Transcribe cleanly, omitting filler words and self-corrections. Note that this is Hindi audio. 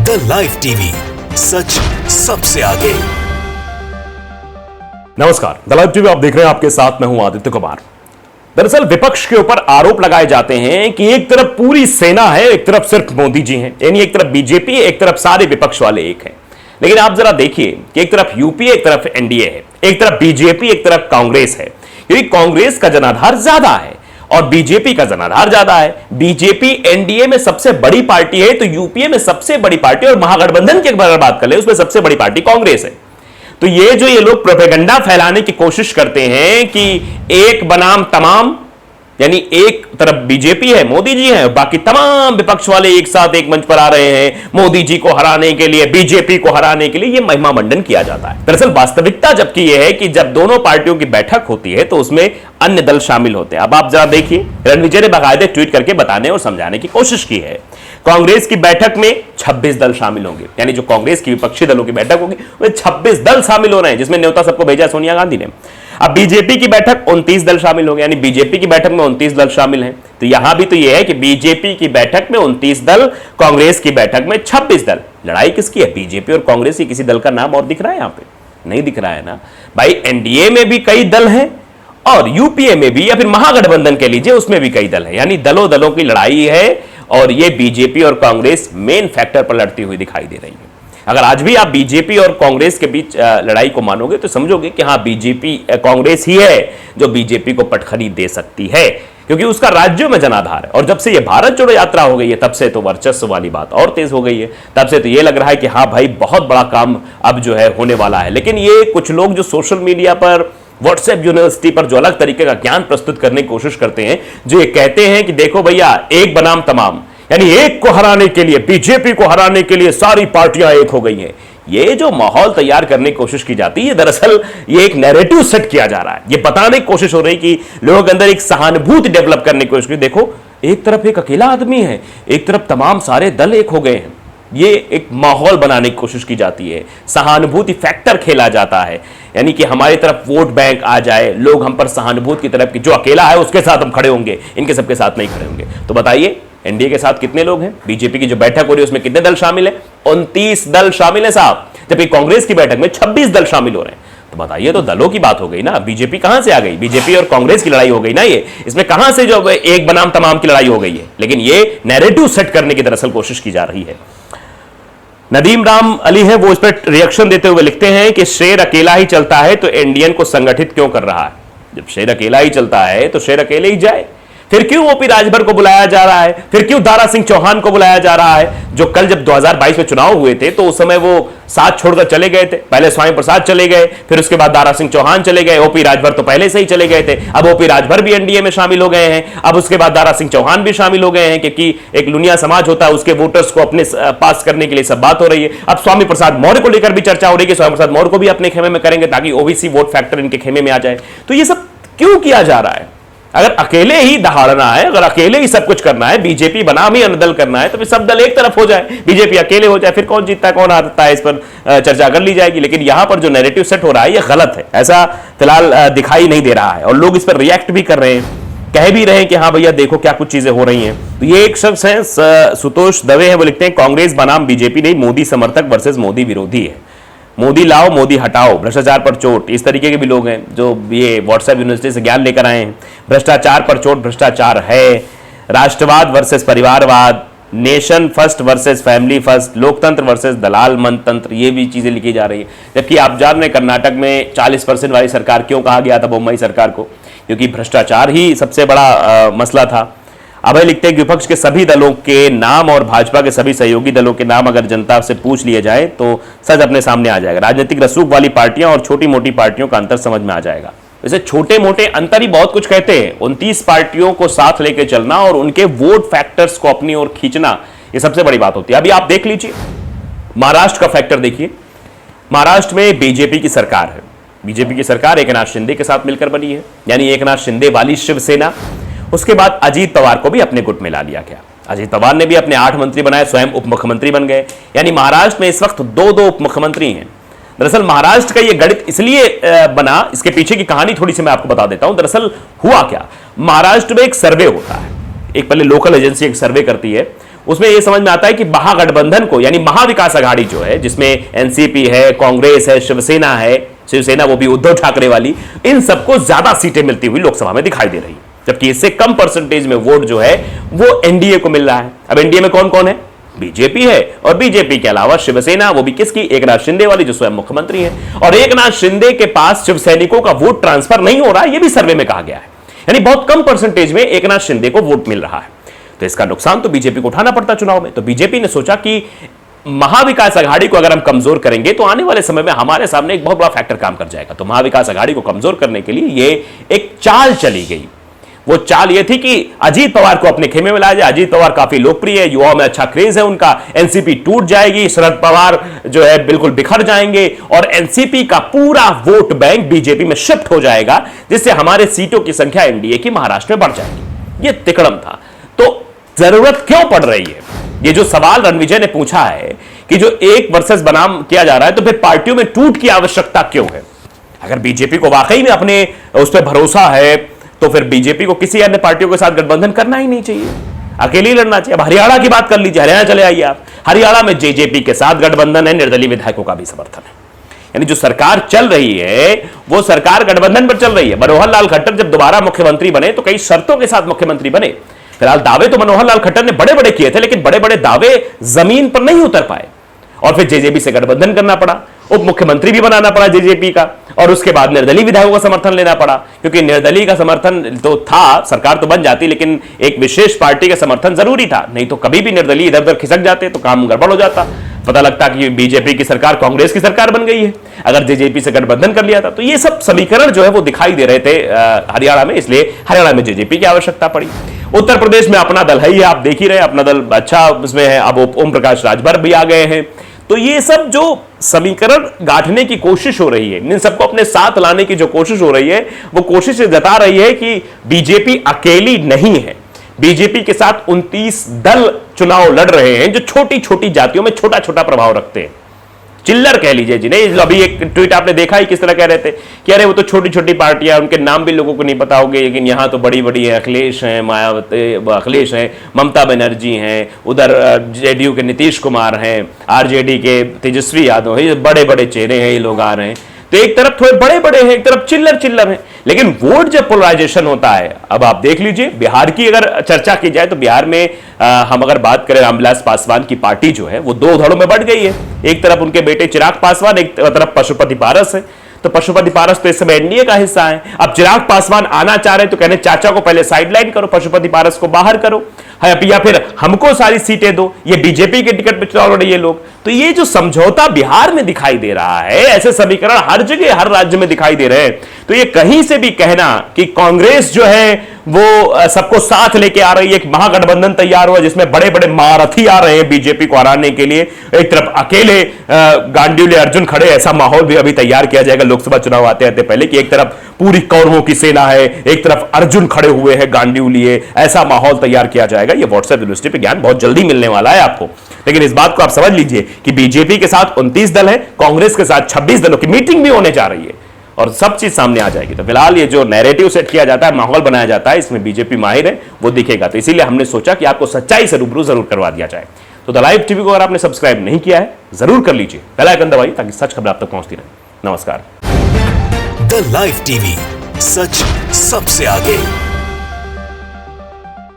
द लाइव टीवी, सच सबसे आगे। नमस्कार, द लाइव टीवी आप देख रहे हैं, आपके साथ मैं हूं आदित्य कुमार। दरअसल विपक्ष के ऊपर आरोप लगाए जाते हैं कि एक तरफ पूरी सेना है, एक तरफ सिर्फ मोदी जी हैं, यानी एक तरफ बीजेपी, एक तरफ सारे विपक्ष वाले एक हैं। लेकिन आप जरा देखिए कि एक तरफ यूपीए, एक तरफ एनडीए है, एक तरफ बीजेपी, एक तरफ कांग्रेस है। क्योंकि कांग्रेस का जनाधार ज्यादा है और बीजेपी का जनाधार ज्यादा है। बीजेपी एनडीए में सबसे बड़ी पार्टी है, तो यूपीए में सबसे बड़ी पार्टी और महागठबंधन की अगर बात कर ले उसमें सबसे बड़ी पार्टी कांग्रेस है। तो ये लोग प्रोपेगेंडा फैलाने की कोशिश करते हैं कि एक बनाम तमाम, यानी एक तरफ बीजेपी है, मोदी जी हैं, बाकी तमाम विपक्ष वाले एक साथ एक मंच पर आ रहे हैं मोदी जी को हराने के लिए, बीजेपी को हराने के लिए। ये महिमा मंडन किया जाता है। दरअसल वास्तविकता जबकि यह है कि जब दोनों पार्टियों की बैठक होती है तो उसमें अन्य दल शामिल होते हैं। अब आप जरा देखिए, रणविजय ने बाकायदे ट्वीट करके बताने और समझाने की कोशिश की है। कांग्रेस की बैठक में 26 दल शामिल होंगे, यानी जो कांग्रेस की विपक्षी दलों की बैठक होगी उसमें 26 दल शामिल हो रहे हैं, जिसमें न्योता सबको भेजा सोनिया गांधी ने। अब बीजेपी की बैठक 29 दल शामिल होंगे, यानी बीजेपी की बैठक में 29 दल शामिल हैं। तो यहां भी तो यह है कि बीजेपी की बैठक में 29 दल, कांग्रेस की बैठक में 26 दल। लड़ाई किसकी है? बीजेपी और कांग्रेस की। किसी दल का नाम और दिख रहा है यहां पे? नहीं दिख रहा है ना भाई। एनडीए में भी कई दल हैं और यूपीए में भी, या फिर महागठबंधन के लीजिए, उसमें भी कई दल हैं। यानी दलों दलों की लड़ाई है और यह बीजेपी और कांग्रेस मेन फैक्टर पर लड़ती हुई दिखाई दे रही है। अगर आज भी आप बीजेपी और कांग्रेस के बीच लड़ाई को मानोगे तो समझोगे कि हाँ, बीजेपी कांग्रेस ही है जो बीजेपी को पटखनी दे सकती है, क्योंकि उसका राज्यों में जनाधार है। और जब से ये भारत जोड़ो यात्रा हो गई है तब से तो वर्चस्व वाली बात और तेज हो गई है। तब से तो ये लग रहा है कि हाँ भाई, बहुत बड़ा काम अब जो है होने वाला है। लेकिन ये कुछ लोग जो सोशल मीडिया पर, व्हाट्सएप यूनिवर्सिटी पर जो अलग तरीके का ज्ञान प्रस्तुत करने की कोशिश करते हैं, जो ये कहते हैं कि देखो भैया, एक बनाम तमाम, यानी एक को हराने के लिए, बीजेपी को हराने के लिए सारी पार्टियां एक हो गई हैं। ये जो माहौल तैयार करने की कोशिश की जाती है, दरअसल ये एक नैरेटिव सेट किया जा रहा है। ये बताने की कोशिश हो रही कि लोगों के अंदर एक सहानुभूति डेवलप करने की कोशिश की। देखो, एक तरफ एक अकेला आदमी है, एक तरफ तमाम सारे दल एक हो गए हैं। ये एक माहौल बनाने की कोशिश की जाती है, सहानुभूति फैक्टर खेला जाता है, यानी कि हमारी तरफ वोट बैंक आ जाए, लोग हम पर सहानुभूति की तरफ, कि जो अकेला है उसके साथ हम खड़े होंगे, इनके सबके साथ नहीं खड़े होंगे। तो बताइए, एनडीए के साथ कितने लोग हैं? बीजेपी की जो बैठक हो रही है उसमें कितने दल शामिल है? 29 दल शामिल है साहब, जबकि कांग्रेस की बैठक में 26 दल शामिल हो रहे हैं। तो बताइए, तो दलों की बात हो गई ना। बीजेपी कहां से आ गई? बीजेपी और कांग्रेस की लड़ाई हो गई ना। ये इसमें कहां से जो एक बनाम तमाम की लड़ाई हो गई है? लेकिन ये नैरेटिव सेट करने की दरअसल कोशिश की जा रही है। नदीम राम अली है, वो इस पर रिएक्शन देते हुए लिखते हैं कि शेर अकेला ही चलता है तो इंडियन को संगठित क्यों कर रहा है? जब शेर अकेला ही चलता है तो शेर अकेले ही जाए। फिर क्यों ओपी राजभर को बुलाया जा रहा है? फिर क्यों दारा सिंह चौहान को बुलाया जा रहा है, जो कल जब 2022 में चुनाव हुए थे तो उस समय वो साथ छोड़कर चले गए थे। पहले स्वामी प्रसाद चले गए, फिर उसके बाद दारा सिंह चौहान चले गए, ओपी राजभर तो पहले से ही चले गए थे। अब ओपी राजभर भी एनडीए में शामिल हो गए हैं। अब उसके बाद दारा सिंह चौहान भी शामिल हो गए हैं, क्योंकि एक लुनिया समाज होता है, उसके वोटर्स को अपने पास करने के लिए सब बात हो रही है। अब स्वामी प्रसाद मौर्य को लेकर भी चर्चा हो रही है कि स्वामी प्रसाद मौर्य को भी अपने खेमे में करेंगे ताकि ओबीसी वोट फैक्टर इनके खेमे में आ जाए। तो ये सब क्यों किया जा रहा है? अगर अकेले ही दहाड़ना है, अगर अकेले ही सब कुछ करना है, बीजेपी बनाम ही अन्य दल करना है, तो फिर सब दल एक तरफ हो जाए, बीजेपी अकेले हो जाए, फिर कौन जीतता है कौन हारता है इस पर चर्चा कर ली जाएगी। लेकिन यहां पर जो नैरेटिव सेट हो रहा है ये गलत है, ऐसा फिलहाल दिखाई नहीं दे रहा है। और लोग इस पर रिएक्ट भी कर रहे हैं, कह भी रहे हैं कि हाँ भैया देखो क्या कुछ चीजें हो रही हैं। तो ये एक शख्स है, सुतोष दवे है, वो लिखते हैं कांग्रेस बनाम बीजेपी नहीं, मोदी समर्थक वर्सेस मोदी विरोधी है। मोदी लाओ मोदी हटाओ, भ्रष्टाचार पर चोट, इस तरीके के भी लोग हैं जो ये व्हाट्सएप यूनिवर्सिटी से ज्ञान लेकर आए हैं। भ्रष्टाचार पर चोट भ्रष्टाचार है। राष्ट्रवाद वर्सेस परिवारवाद, nation first versus family first, लोकतंत्र वर्सेस दलाल मनतंत्र, ये भी चीजें लिखी जा रही है। जबकि आप जान रहे कर्नाटक में 40% वाली सरकार क्यों कहा गया था बोम्मई सरकार को? क्योंकि भ्रष्टाचार ही सबसे बड़ा मसला था। अभय लिखते हैं कि विपक्ष के सभी दलों के नाम और भाजपा के सभी सहयोगी दलों के नाम अगर जनता से पूछ लिए जाए तो सच अपने सामने आ जाएगा। राजनीतिक रसूख वाली पार्टियां और छोटी मोटी पार्टियों का अंतर समझ में आ जाएगा। वैसे छोटे मोटे अंतर ही बहुत कुछ कहते हैं। 29 पार्टियों को साथ लेकर चलना और उनके वोट फैक्टर्स को अपनी ओर खींचना, यह सबसे बड़ी बात होती है। अभी आप देख लीजिए, महाराष्ट्र का फैक्टर देखिए। महाराष्ट्र में बीजेपी की सरकार है। बीजेपी की सरकार एकनाथ शिंदे के साथ मिलकर बनी है, यानी एकनाथ शिंदे वाली शिवसेना। उसके बाद अजीत पवार को भी अपने गुट में ला लिया गया। अजीत पवार ने भी अपने 8 मंत्री बनाए, स्वयं उप मुख्यमंत्री बन गए। यानी महाराष्ट्र में इस वक्त 2 उप मुख्यमंत्री हैं। दरअसल महाराष्ट्र का यह गणित इसलिए बना, इसके पीछे की कहानी थोड़ी सी मैं आपको बता देता हूं। दरअसल हुआ क्या, महाराष्ट्र में एक सर्वे होता है, एक पहले लोकल एजेंसी एक सर्वे करती है, उसमें यह समझ में आता है कि महागठबंधन को, यानी महाविकास आघाड़ी जो है, जिसमें एनसीपी है, कांग्रेस है, शिवसेना वो भी उद्धव ठाकरे वाली, इन सबको ज्यादा सीटें मिलती हुई लोकसभा में दिखाई दे रही है, जबकि इससे कम परसेंटेज में वोट जो है वो एनडीए को मिल रहा है। अब एनडीए में कौन कौन है? बीजेपी है, और बीजेपी के अलावा शिवसेना, वो भी किसकी? एकनाथ शिंदे वाली, जो स्वयं मुख्यमंत्री है। और एकनाथ शिंदे के पास शिव सैनिकों का वोट ट्रांसफर नहीं हो रहा है, यह भी सर्वे में कहा गया है, यानी बहुत कम परसेंटेज में एकनाथ शिंदे को वोट मिल रहा है। तो इसका नुकसान तो बीजेपी को उठाना पड़ता चुनाव में। तो बीजेपी ने सोचा कि महाविकास आघाड़ी को अगर हम कमजोर करेंगे तो आने वाले समय में हमारे सामने एक बहुत बड़ा फैक्टर काम कर जाएगा। तो महाविकास आघाड़ी को कमजोर करने के लिए यह एक चाल चली गई। वो चाल ये थी कि अजीत पवार को अपने खेमे में लाया जाए। अजीत पवार काफी लोकप्रिय है, युवाओं में अच्छा क्रेज है उनका, एनसीपी टूट जाएगी, शरद पवार जो है बिल्कुल बिखर जाएंगे और एनसीपी का पूरा वोट बैंक बीजेपी में शिफ्ट हो जाएगा, जिससे हमारे सीटों की संख्या एनडीए की महाराष्ट्र में बढ़ जाएगी। ये तिकड़म था। तो जरूरत क्यों पड़ रही है? ये जो सवाल रणविजय ने पूछा है कि जो एक वर्सेस बनाम किया जा रहा है, तो फिर पार्टियों में टूट की आवश्यकता क्यों है? अगर बीजेपी को वाकई में अपने उस पर भरोसा है तो फिर बीजेपी को किसी अन्य पार्टियों के साथ गठबंधन करना ही नहीं चाहिए, अकेले ही लड़ना चाहिए। अब हरियाणा की बात कर लीजिए, हरियाणा चले आइए आप। हरियाणा में जेजेपी के साथ गठबंधन है, निर्दलीय विधायकों का भी समर्थन है, यानी जो सरकार चल रही है वो सरकार गठबंधन पर चल रही है। मनोहर लाल खट्टर जब दोबारा मुख्यमंत्री बने तो कई शर्तों के साथ मुख्यमंत्री बने। फिलहाल दावे तो मनोहर लाल खट्टर ने बड़े बड़े किए थे, लेकिन बड़े बड़े दावे जमीन पर नहीं उतर पाए और फिर जेजेपी से गठबंधन करना पड़ा, उप मुख्यमंत्री भी बनाना पड़ा जेजेपी का, और उसके बाद निर्दलीय विधायकों का समर्थन लेना पड़ा, क्योंकि निर्दलीय का समर्थन तो था, सरकार तो बन जाती, लेकिन एक विशेष पार्टी का समर्थन जरूरी था, नहीं तो कभी भी निर्दलीय इधर उधर खिसक जाते तो काम गड़बड़ हो जाता। पता लगता कि बीजेपी की सरकार कांग्रेस की सरकार बन गई है अगर जेजेपी से गठबंधन कर लिया था। तो ये सब समीकरण जो है वो दिखाई दे रहे थे हरियाणा में, इसलिए हरियाणा में जेजेपी की आवश्यकता पड़ी। उत्तर प्रदेश में अपना दल है ही, आप देख ही रहे, अपना दल अच्छा उसमें है। अब ओम प्रकाश राजभर भी आ गए हैं। तो ये सब जो समीकरण गांठने की कोशिश हो रही है, इन सबको अपने साथ लाने की जो कोशिश हो रही है, वो कोशिश जता रही है कि बीजेपी अकेली नहीं है। बीजेपी के साथ 29 दल चुनाव लड़ रहे हैं जो छोटी छोटी जातियों में छोटा छोटा प्रभाव रखते हैं। चिल्लर कह लीजिए जिन्हें। अभी एक ट्वीट आपने देखा ही किस तरह कह रहे थे कि अरे वो तो छोटी छोटी पार्टियां, उनके नाम भी लोगों को नहीं पता होंगे, लेकिन यहां तो बड़ी बड़ी है, अखिलेश हैं, अखिलेश हैं, ममता बनर्जी हैं, उधर जेडीयू के नीतीश कुमार हैं, आरजेडी के तेजस्वी यादव है, बड़े बड़े चेहरे हैं, ये लोग आ रहे हैं। तो एक तरफ थोड़े बड़े बड़े हैं, एक तरफ चिल्लर चिल्लर हैं, लेकिन वोट जब पोलराइजेशन होता है, अब आप देख लीजिए बिहार की अगर चर्चा की जाए तो बिहार में हम अगर बात करें, रामविलास पासवान की पार्टी जो है वो दो धड़ों में बढ़ गई है। एक तरफ उनके बेटे चिराग पासवान, एक तरफ पशुपति पारस है। तो पशुपति पारस तो इस समय एनडीए का हिस्सा है। अब चिराग पासवान आना चाह रहे तो कहने चाचा को पहले साइडलाइन करो, पशुपति पारस को बाहर करो, या फिर हमको सारी सीटें दो, ये बीजेपी के टिकट पर चुनाव लड़े ये लोग। तो ये जो समझौता बिहार में दिखाई दे रहा है, ऐसे समीकरण हर जगह हर राज्य में दिखाई दे रहे हैं। तो ये कहीं से भी कहना कि कांग्रेस जो है वो सबको साथ लेके आ रही है, एक महागठबंधन तैयार हुआ जिसमें बड़े बड़े महारथी आ रहे हैं बीजेपी को हराने के लिए, एक तरफ अकेले गांडीवले अर्जुन खड़े, ऐसा माहौल भी अभी तैयार किया जाएगा लोकसभा चुनाव आते आते पहले कि एक तरफ पूरी कौरवों की सेना है, एक तरफ अर्जुन खड़े हुए हैं गांडीव लिए, ऐसा माहौल तैयार किया जाएगा। ये व्हाट्सएप यूनिवर्सिटी पे ज्ञान बहुत जल्दी मिलने वाला है आपको। लेकिन इस बात को आप समझ लीजिए कि बीजेपी के साथ 29 दल है, कांग्रेस के साथ 26 दलों की मीटिंग भी होने जा रही है और सब चीज सामने आ जाएगी। तो फिलहाल ये जो नैरेटिव सेट किया जाता है, माहौल बनाया जाता है, इसमें बीजेपी माहिर है, वो दिखेगा। तो इसीलिए हमने सोचा कि आपको सच्चाई से रूबरू जरूर करवा दिया जाए। तो द लाइव टीवी को अगर आपने सब्सक्राइब नहीं किया है जरूर कर लीजिए, बेल आइकन दबाइए ताकि सच खबर आप तक पहुंचती रहे। नमस्कार। द लाइव टीवी, सच सबसे आगे।